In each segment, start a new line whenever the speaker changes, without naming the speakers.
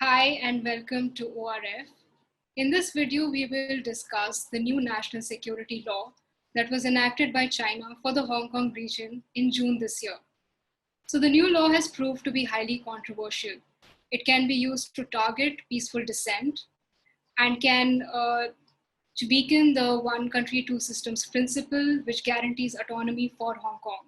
Hi and welcome to ORF. In this video, we will discuss the new national security law that was enacted by China for the Hong Kong region in June this year. So the new law has proved to be highly controversial. It can be used to target peaceful dissent and can to weaken the one country, two systems principle, which guarantees autonomy for Hong Kong.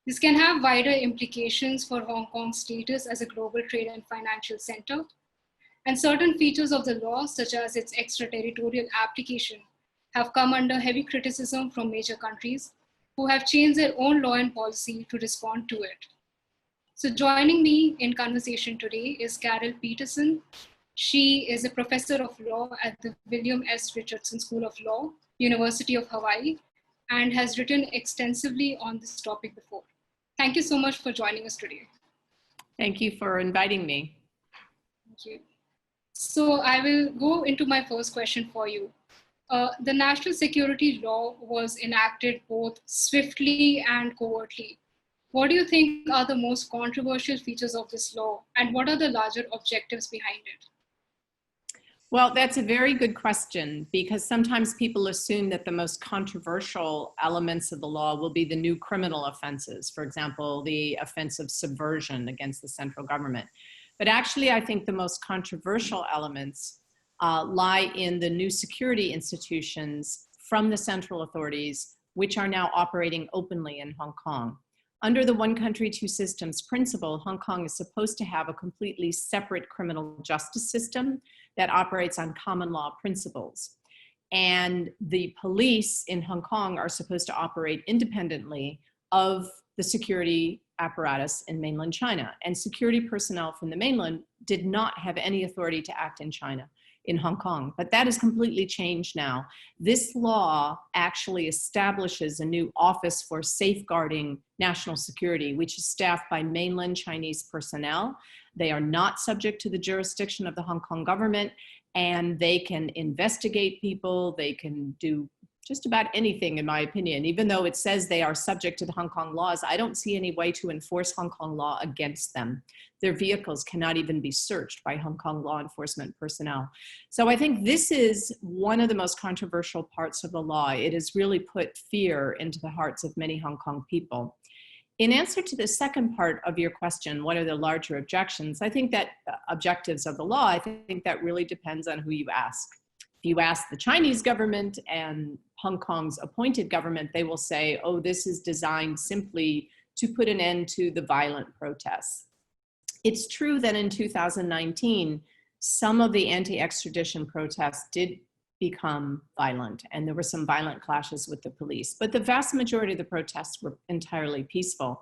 This can have wider implications for Hong Kong's status as a global trade and financial center. And certain features of the law, such as its extraterritorial application, have come under heavy criticism from major countries who have changed their own law and policy to respond to it. So joining me in conversation today is Carol Peterson. She is a professor of law at the William S. Richardson School of Law, University of Hawaii, and has written extensively on this topic before. Thank you so much for joining us today.
Thank you for inviting me.
Thank you. So I will go into my first question for you. The national security law was enacted both swiftly and covertly. What do you think are the most controversial features of this law, and what are the larger objectives behind it?
Well, that's a very good question, because sometimes people assume that the most controversial elements of the law will be the new criminal offenses, for example, the offense of subversion against the central government. But actually, I think the most controversial elements lie in the new security institutions from the central authorities, which are now operating openly in Hong Kong. Under the one country, two systems principle, Hong Kong is supposed to have a completely separate criminal justice system that operates on common law principles. And the police in Hong Kong are supposed to operate independently of the security apparatus in mainland China. And security personnel from the mainland did not have any authority to act in China, in Hong Kong. But that has completely changed now. This law actually establishes a new office for safeguarding national security, which is staffed by mainland Chinese personnel. They are not subject to the jurisdiction of the Hong Kong government, and they can investigate people. They can do just about anything, in my opinion. Even though it says they are subject to the Hong Kong laws, I don't see any way to enforce Hong Kong law against them. Their vehicles cannot even be searched by Hong Kong law enforcement personnel. So I think this is one of the most controversial parts of the law. It has really put fear into the hearts of many Hong Kong people. In answer to the second part of your question, what are the larger objections? I think that objectives of the law, I think that really depends on who you ask. If you ask the Chinese government and Hong Kong's appointed government, they will say, oh, this is designed simply to put an end to the violent protests. It's true that in 2019, some of the anti-extradition protests did become violent, and there were some violent clashes with the police, but the vast majority of the protests were entirely peaceful.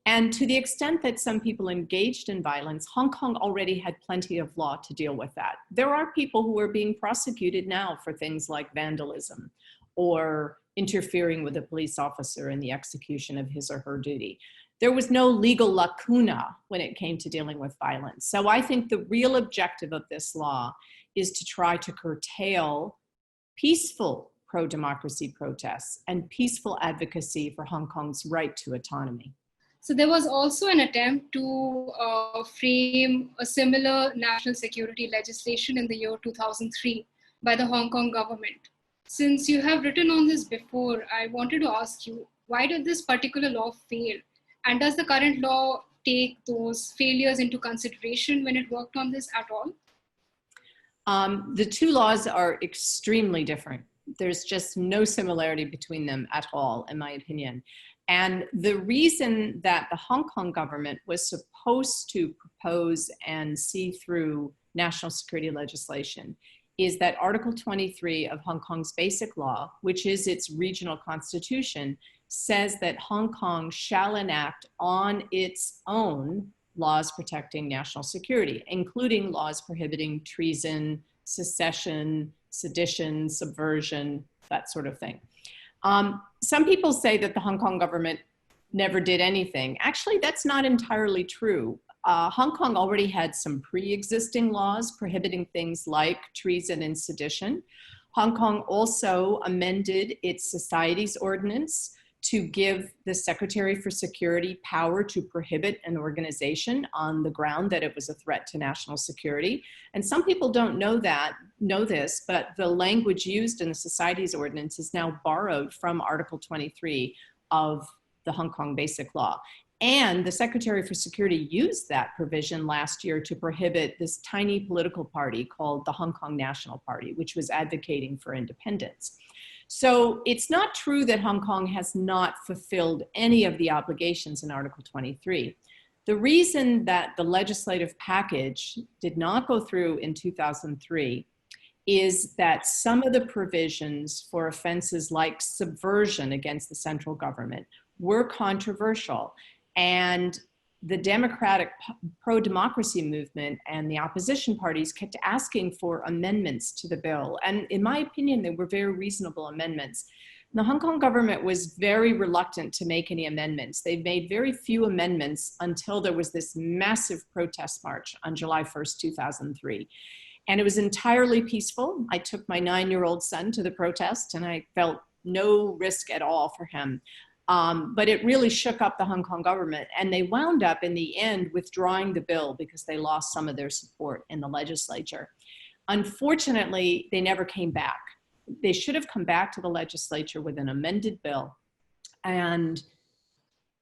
And to the extent that some people engaged in violence, Hong Kong already had plenty of law to deal with that. There are people who are being prosecuted now for things like vandalism or interfering with a police officer in the execution of his or her duty. There was no legal lacuna when it came to dealing with violence. So I think the real objective of this law is to try to curtail peaceful pro-democracy protests and peaceful advocacy for Hong Kong's right to autonomy.
So there was also an attempt to frame a similar national security legislation in the year 2003 by the Hong Kong government. Since you have written on this before, I wanted to ask you, why did this particular law fail? And does the current law take those failures into consideration when it worked on this at all?
The two laws are extremely different. There's just no similarity between them at all, in my opinion. And the reason that the Hong Kong government was supposed to propose and see through national security legislation is that Article 23 of Hong Kong's Basic Law, which is its regional constitution, says that Hong Kong shall enact on its own laws protecting national security, including laws prohibiting treason, secession, sedition, subversion, that sort of thing. Some people say that the Hong Kong government never did anything. Actually, that's not entirely true. Hong Kong already had some pre-existing laws prohibiting things like treason and sedition. Hong Kong also amended its society's ordinance to give the Secretary for Security power to prohibit an organization on the ground that it was a threat to national security. And some people don't know this, but the language used in the Societies Ordinance is now borrowed from Article 23 of the Hong Kong Basic Law. And the Secretary for Security used that provision last year to prohibit this tiny political party called the Hong Kong National Party, which was advocating for independence. So it's not true that Hong Kong has not fulfilled any of the obligations in Article 23. The reason that the legislative package did not go through in 2003 is that some of the provisions for offenses like subversion against the central government were controversial. And the Democratic pro-democracy movement and the opposition parties kept asking for amendments to the bill. And in my opinion, they were very reasonable amendments. The Hong Kong government was very reluctant to make any amendments. They made very few amendments until there was this massive protest march on July 1st, 2003. And it was entirely peaceful. I took my 9-year-old son to the protest and I felt no risk at all for him. But it really shook up the Hong Kong government, and they wound up in the end withdrawing the bill because they lost some of their support in the legislature. Unfortunately, they never came back. They should have come back to the legislature with an amended bill, and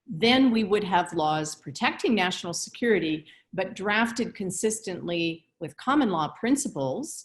then we would have laws protecting national security, but drafted consistently with common law principles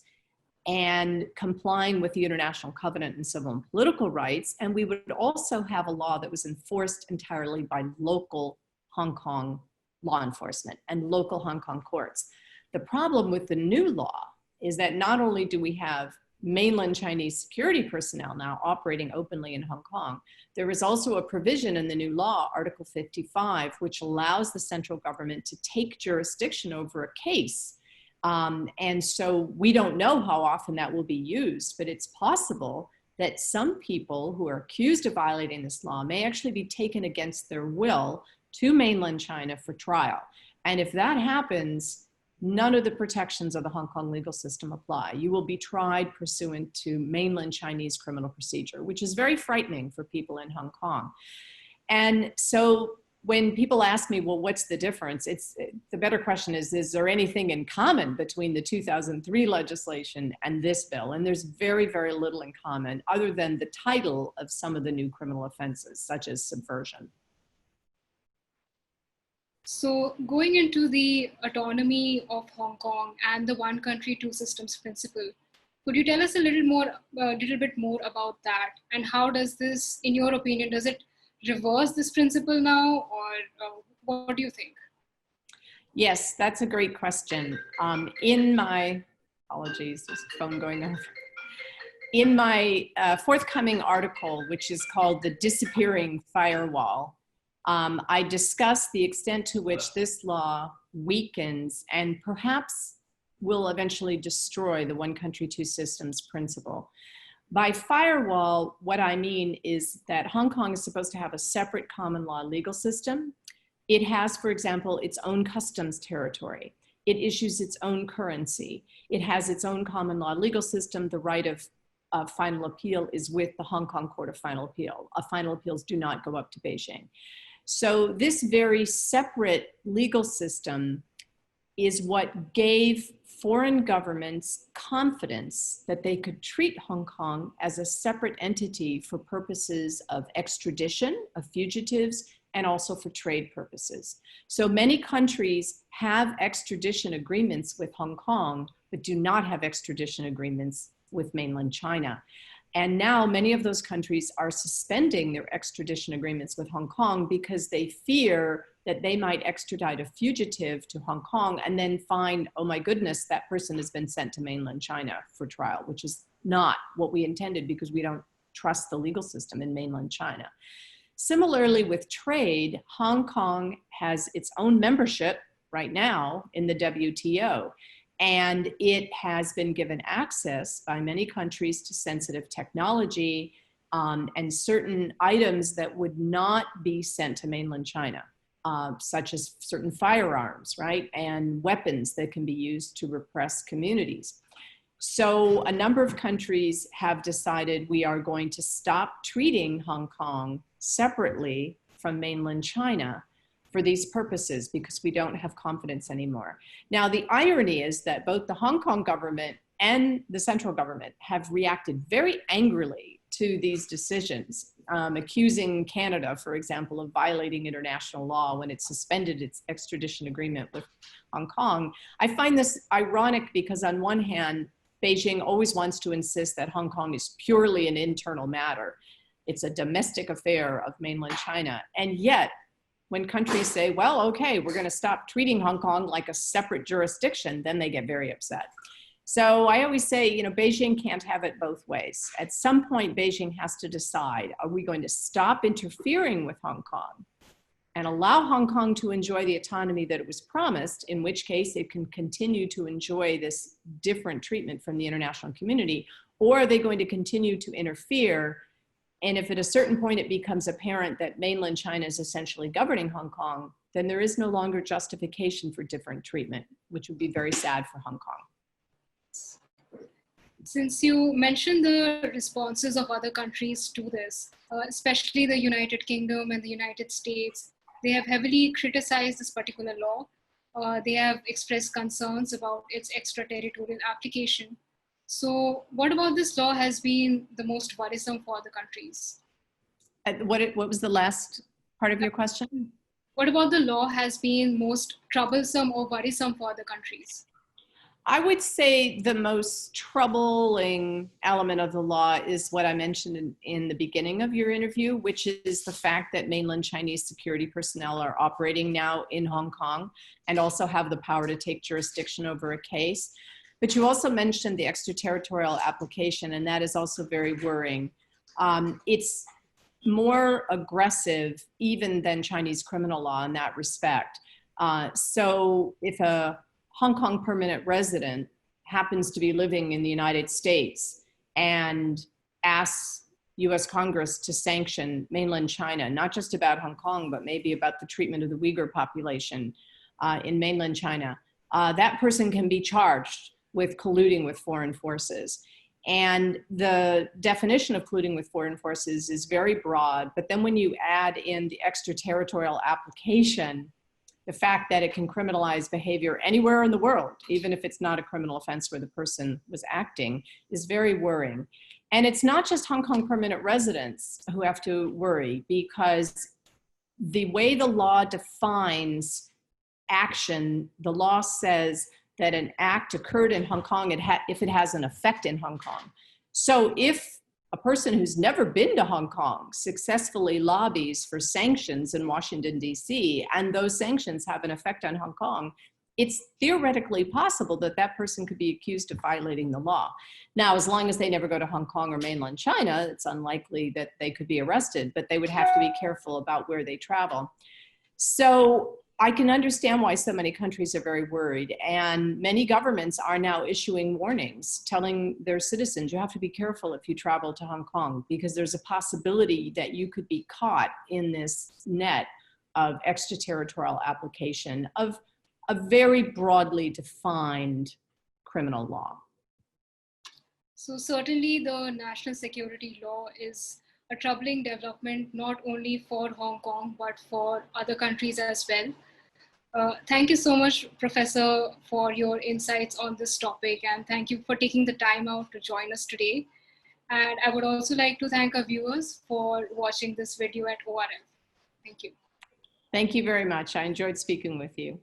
and complying with the International Covenant on Civil and Political Rights. And we would also have a law that was enforced entirely by local Hong Kong law enforcement and local Hong Kong courts. The problem with the new law is that not only do we have mainland Chinese security personnel now operating openly in Hong Kong, there is also a provision in the new law, Article 55, which allows the central government to take jurisdiction over a case. And so we don't know how often that will be used, but it's possible that some people who are accused of violating this law may actually be taken against their will to mainland China for trial. And if that happens, none of the protections of the Hong Kong legal system apply. You will be tried pursuant to mainland Chinese criminal procedure, which is very frightening for people in Hong Kong. And so when people ask me, well, what's the difference? The better question is there anything in common between the 2003 legislation and this bill? And there's very, very little in common other than the title of some of the new criminal offenses, such as subversion.
So going into the autonomy of Hong Kong and the one country, two systems principle, could you tell us a little bit more about that? And how does this, in your opinion, does it reverse this principle now, or what do you think?
Yes, that's a great question. In my, apologies, there's a phone going over. In my forthcoming article, which is called The Disappearing Firewall, I discuss the extent to which this law weakens and perhaps will eventually destroy the one country, two systems principle. By firewall, what I mean is that Hong Kong is supposed to have a separate common law legal system. It has, for example, its own customs territory. It issues its own currency. It has its own common law legal system. The right of final appeal is with the Hong Kong Court of Final Appeal. Final appeals do not go up to Beijing. So this very separate legal system is what gave foreign governments confidence that they could treat Hong Kong as a separate entity for purposes of extradition of fugitives and also for trade purposes. So many countries have extradition agreements with Hong Kong, but do not have extradition agreements with mainland China. And now many of those countries are suspending their extradition agreements with Hong Kong because they fear that they might extradite a fugitive to Hong Kong and then find, oh my goodness, that person has been sent to mainland China for trial, which is not what we intended because we don't trust the legal system in mainland China. Similarly with trade, Hong Kong has its own membership right now in the WTO. And it has been given access by many countries to sensitive technology and certain items that would not be sent to mainland China, such as certain firearms, right? And weapons that can be used to repress communities. So a number of countries have decided we are going to stop treating Hong Kong separately from mainland China for these purposes because we don't have confidence anymore. Now, the irony is that both the Hong Kong government and the central government have reacted very angrily to these decisions, accusing Canada, for example, of violating international law when it suspended its extradition agreement with Hong Kong. I find this ironic because on one hand, Beijing always wants to insist that Hong Kong is purely an internal matter. It's a domestic affair of mainland China. And yet, when countries say, well, okay, we're going to stop treating Hong Kong like a separate jurisdiction, then they get very upset. So I always say, you know, Beijing can't have it both ways. At some point, Beijing has to decide, are we going to stop interfering with Hong Kong and allow Hong Kong to enjoy the autonomy that it was promised, in which case it can continue to enjoy this different treatment from the international community, or are they going to continue to interfere? And if at a certain point it becomes apparent that mainland China is essentially governing Hong Kong, then there is no longer justification for different treatment, which would be very sad for Hong Kong.
Since you mentioned the responses of other countries to this, especially the United Kingdom and the United States, they have heavily criticized this particular law. They have expressed concerns about its extraterritorial application. So what about this law has been the most worrisome for the countries?
What was the last part of your question?
What about the law has been most troublesome or worrisome for the countries?
I would say the most troubling element of the law is what I mentioned in the beginning of your interview, which is the fact that mainland Chinese security personnel are operating now in Hong Kong and also have the power to take jurisdiction over a case. But you also mentioned the extraterritorial application, and that is also very worrying. It's more aggressive even than Chinese criminal law in that respect. So if a Hong Kong permanent resident happens to be living in the United States and asks US Congress to sanction mainland China, not just about Hong Kong, but maybe about the treatment of the Uyghur population in mainland China, that person can be charged with colluding with foreign forces. And the definition of colluding with foreign forces is very broad, but then when you add in the extraterritorial application, the fact that it can criminalize behavior anywhere in the world, even if it's not a criminal offense where the person was acting, is very worrying. And it's not just Hong Kong permanent residents who have to worry, because the way the law defines action, the law says that an act occurred in Hong Kong if it has an effect in Hong Kong. So if a person who's never been to Hong Kong successfully lobbies for sanctions in Washington, D.C., and those sanctions have an effect on Hong Kong, it's theoretically possible that that person could be accused of violating the law. Now, as long as they never go to Hong Kong or mainland China, it's unlikely that they could be arrested, but they would have to be careful about where they travel. So I can understand why so many countries are very worried, and many governments are now issuing warnings telling their citizens, you have to be careful if you travel to Hong Kong, because there's a possibility that you could be caught in this net of extraterritorial application of a very broadly defined criminal law.
So certainly the national security law is a troubling development, not only for Hong Kong, but for other countries as well. Thank you so much, Professor, for your insights on this topic, and thank you for taking the time out to join us today. And I would also like to thank our viewers for watching this video at ORF. Thank you.
Thank you very much. I enjoyed speaking with you.